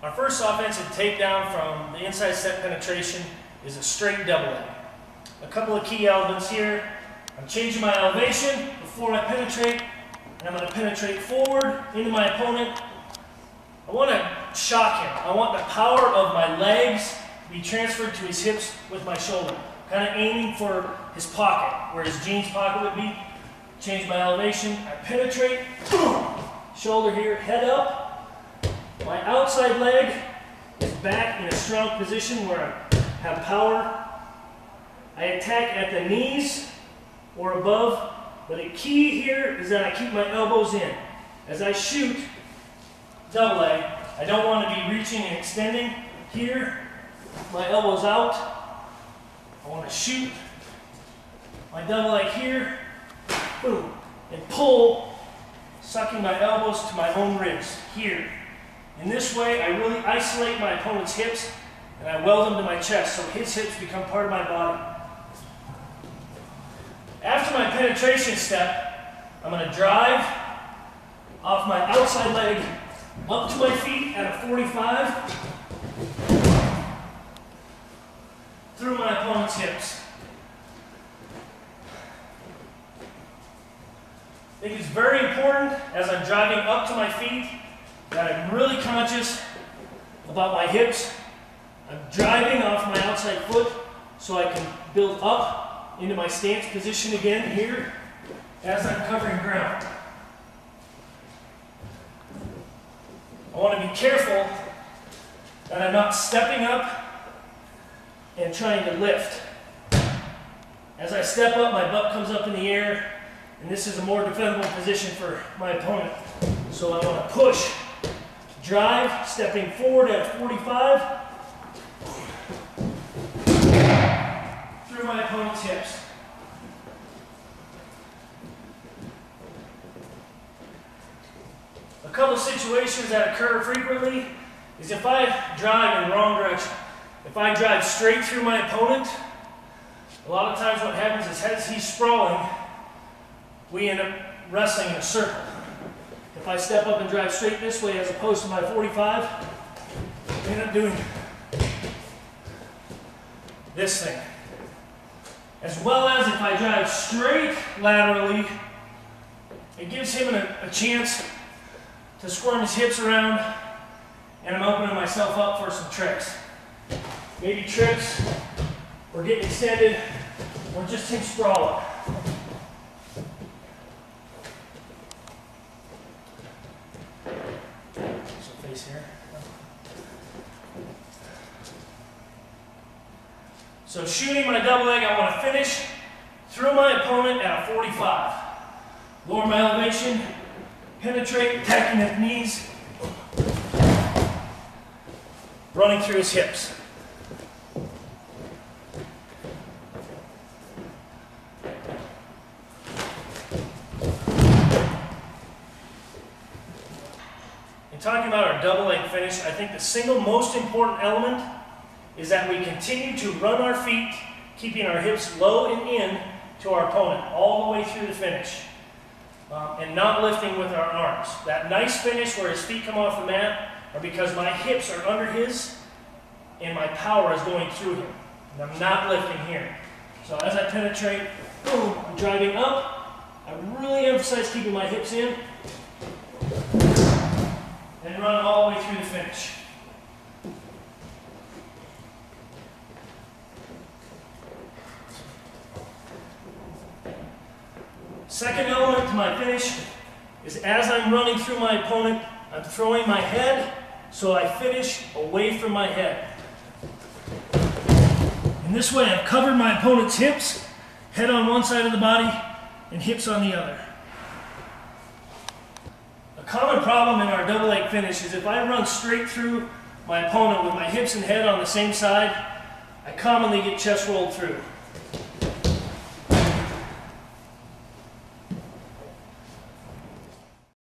Our first offensive takedown from the inside step penetration is a straight double leg. A couple of key elements here. I'm changing my elevation before I penetrate, and I'm going to penetrate forward into my opponent. I want to shock him. I want the power of my legs to be transferred to his hips with my shoulder. Kind of aiming for his pocket, where his jeans pocket would be. Change my elevation. I penetrate. Shoulder here, head up. My outside leg is back in a strong position where I have power. I attack at the knees or above, but the key here is that I keep my elbows in. As I shoot double leg, I don't want to be reaching and extending. Here, my elbows out. I want to shoot my double leg here, boom, and pull, sucking my elbows to my own ribs here. In this way, I really isolate my opponent's hips and I weld them to my chest so his hips become part of my body. After my penetration step, I'm going to drive off my outside leg up to my feet at a 45 through my opponent's hips. I think it's very important as I'm driving up to my feet that I'm really conscious about my hips. I'm driving off my outside foot so I can build up into my stance position again here as I'm covering ground. I want to be careful that I'm not stepping up and trying to lift. As I step up, my butt comes up in the air, and this is a more defendable position for my opponent. So I want to push, drive, stepping forward at 45, through my opponent's hips. A couple of situations that occur frequently is if I drive in the wrong direction. If I drive straight through my opponent, a lot of times what happens is as he's sprawling, we end up wrestling in a circle. If I step up and drive straight this way as opposed to my 45, we end up doing this thing. As well as if I drive straight laterally, it gives him a chance to squirm his hips around, and I'm opening myself up for some tricks. Maybe trips, or getting extended, or just him sprawling. So face here. So shooting my double leg, I want to finish through my opponent at a 45. Lower my elevation, penetrate, attacking at the knees, running through his hips. In talking about our double leg finish, I think the single most important element is that we continue to run our feet, keeping our hips low and in to our opponent all the way through the finish. And not lifting with our arms. That nice finish where his feet come off the mat are because my hips are under his and my power is going through him. And I'm not lifting here. So as I penetrate, boom, I'm driving up. I really emphasize keeping my hips in and run all the way through the finish. Second element to my finish is as I'm running through my opponent, I'm throwing my head so I finish away from my head. In this way, I've covered my opponent's hips, head on one side of the body, and hips on the other. A common problem in our double leg finish is if I run straight through my opponent with my hips and head on the same side, I commonly get chest rolled through.